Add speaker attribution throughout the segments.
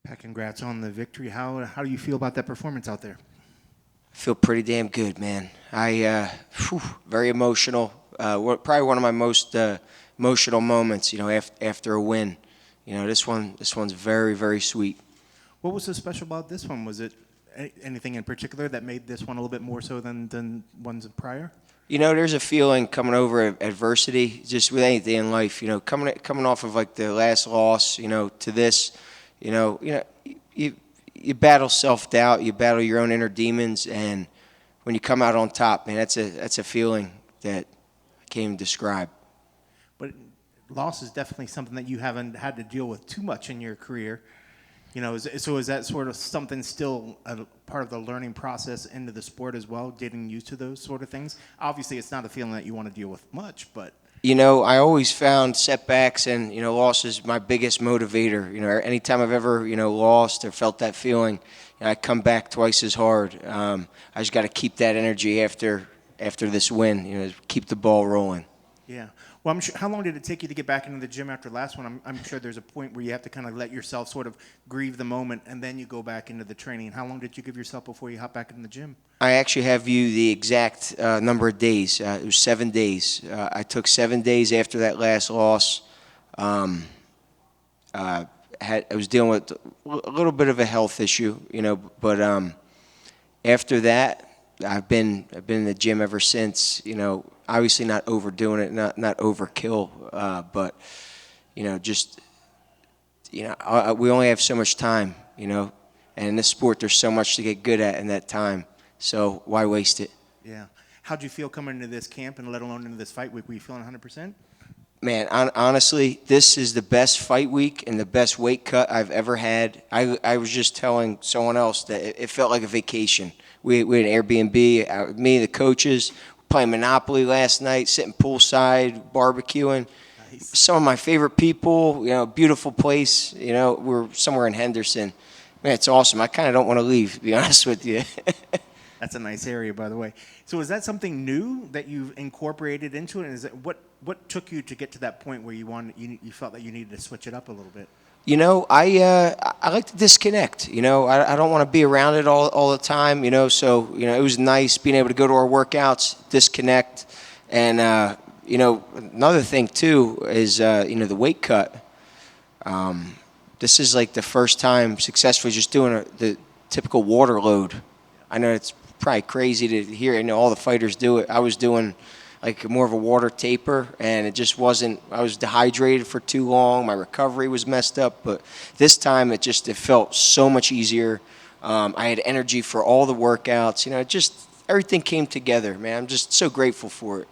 Speaker 1: Pat, congrats on the victory. How do you feel about that performance out there?
Speaker 2: I feel pretty damn good, man. Very emotional. Probably one of my most emotional moments. After a win. This one's very, very sweet.
Speaker 1: What was so special about this one? Was it anything in particular that made this one a little bit more so than ones prior?
Speaker 2: There's a feeling coming over adversity, just with anything in life. Coming off of like the last loss, to this, you you battle self-doubt, you battle your own inner demons, and when you come out on top, man, that's a feeling that I can't even describe.
Speaker 1: But loss is definitely something that you haven't had to deal with too much in your career. So is that sort of something still a part of the learning process into the sport as well, getting used to those sort of things? Obviously, it's not a feeling that you want to deal with much, but
Speaker 2: I always found setbacks and losses my biggest motivator. Anytime I've ever lost or felt that feeling, I come back twice as hard. I just got to keep that energy after this win. Keep the ball rolling.
Speaker 1: yeah. Well, I'm sure. How long did it take you to get back into the gym after the last one? I'm sure there's a point where you have to kind of let yourself sort of grieve the moment, and then you go back into the training. How long did you give yourself before you hop back in the gym?
Speaker 2: I actually have you the exact number of days. It was 7 days. I took 7 days after that last loss. I was dealing with a little bit of a health issue, but after that, I've been in the gym ever since. Obviously not overdoing it, not overkill, but just we only have so much time, and in this sport, there's so much to get good at in that time. So why waste it?
Speaker 1: Yeah. How'd you feel coming into this camp and let alone into this fight week? Were you feeling 100%?
Speaker 2: Man, honestly, this is the best fight week and the best weight cut I've ever had. I was just telling someone else that it felt like a vacation. We had an Airbnb, me, the coaches, playing Monopoly last night, sitting poolside, barbecuing.
Speaker 1: Nice.
Speaker 2: Some of my favorite people, beautiful place. We're somewhere in Henderson. Man, it's awesome. I kind of don't want to leave, to be honest with you.
Speaker 1: That's a nice area, by the way. So is that something new that you've incorporated into it? And is it what took you to get to that point where you felt that you needed to switch it up a little bit?
Speaker 2: I like to disconnect. I don't want to be around it all the time. So it was nice being able to go to our workouts, disconnect, and another thing too is the weight cut. This is like the first time successfully just doing the typical water load. I know it's probably crazy to hear. All the fighters do it. I was doing like more of a water taper, and it just wasn't. I was dehydrated for too long. My recovery was messed up, but this time it felt so much easier. I had energy for all the workouts. Just everything came together, man. I'm just so grateful for it.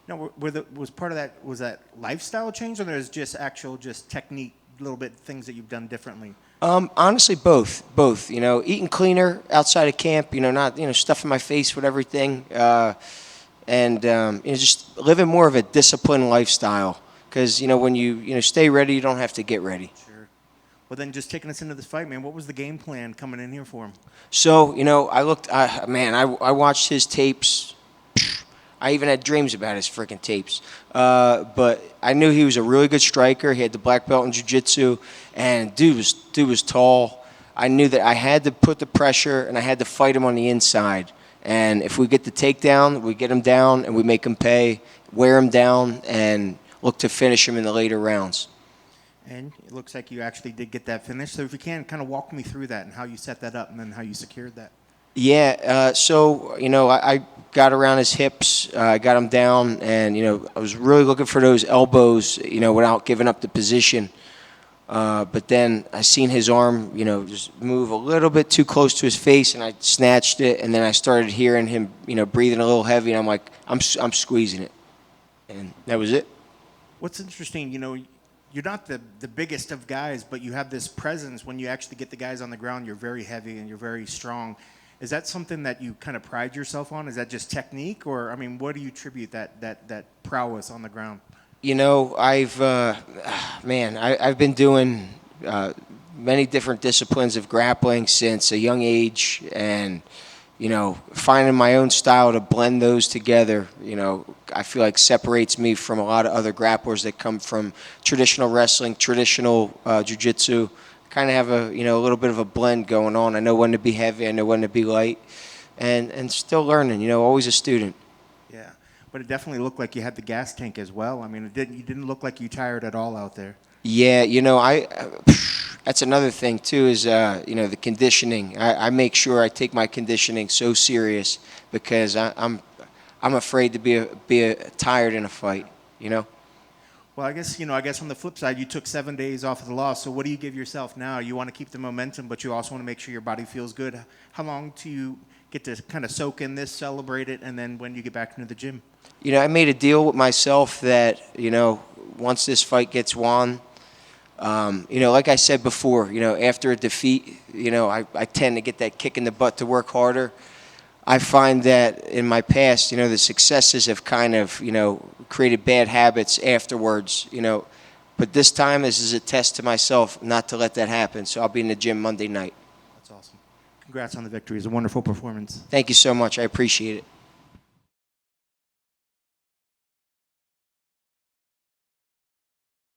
Speaker 1: No, was part of that was that lifestyle change, or there's just actual just technique, little bit things that you've done differently?
Speaker 2: Honestly, both. Both. Eating cleaner outside of camp. Not stuffing my face with everything. And just living more of a disciplined lifestyle. Because when you stay ready, you don't have to get ready.
Speaker 1: Sure. Well, then just taking us into this fight, man. What was the game plan coming in here for him?
Speaker 2: So I looked. I watched his tapes. I even had dreams about his freaking tapes. But I knew he was a really good striker. He had the black belt in jiu-jitsu, and dude was tall. I knew that I had to put the pressure, and I had to fight him on the inside. And if we get the takedown, we get him down, and we make him pay, wear him down, and look to finish him in the later rounds.
Speaker 1: And it looks like you actually did get that finish. So if you can, kind of walk me through that and how you set that up and then how you secured that.
Speaker 2: Yeah, I got around his hips, I got him down, and, I was really looking for those elbows, without giving up the position. But then I seen his arm, just move a little bit too close to his face, and I snatched it, and then I started hearing him, breathing a little heavy, and I'm like, I'm squeezing it. And that was it.
Speaker 1: What's interesting, you're not the biggest of guys, but you have this presence. When you actually get the guys on the ground, you're very heavy and you're very strong. Is that something that you kind of pride yourself on? Is that just technique, or what do you attribute that prowess on the ground?
Speaker 2: I've been doing many different disciplines of grappling since a young age, and finding my own style to blend those together, I feel like separates me from a lot of other grapplers that come from traditional wrestling, traditional jiu-jitsu, kind of have a little bit of a blend going on. I know when to be heavy, I know when to be light, and still learning. Always a student.
Speaker 1: Yeah, but it definitely looked like you had the gas tank as well. I mean, you didn't look like you tired at all out there.
Speaker 2: Yeah, that's another thing too is the conditioning. I make sure I take my conditioning so serious because I'm afraid to be tired in a fight.
Speaker 1: Well, I guess on the flip side, you took 7 days off of the loss. So what do you give yourself now? You want to keep the momentum, but you also want to make sure your body feels good. How long do you get to kind of soak in this, celebrate it, and then when you get back into the gym?
Speaker 2: I made a deal with myself that once this fight gets won, like I said before, after a defeat, I tend to get that kick in the butt to work harder. I find that in my past, the successes have kind of, created bad habits afterwards, But this time, this is a test to myself not to let that happen. So I'll be in the gym Monday night.
Speaker 1: That's awesome. Congrats on the victory. It's a wonderful performance.
Speaker 2: Thank you so much. I appreciate it.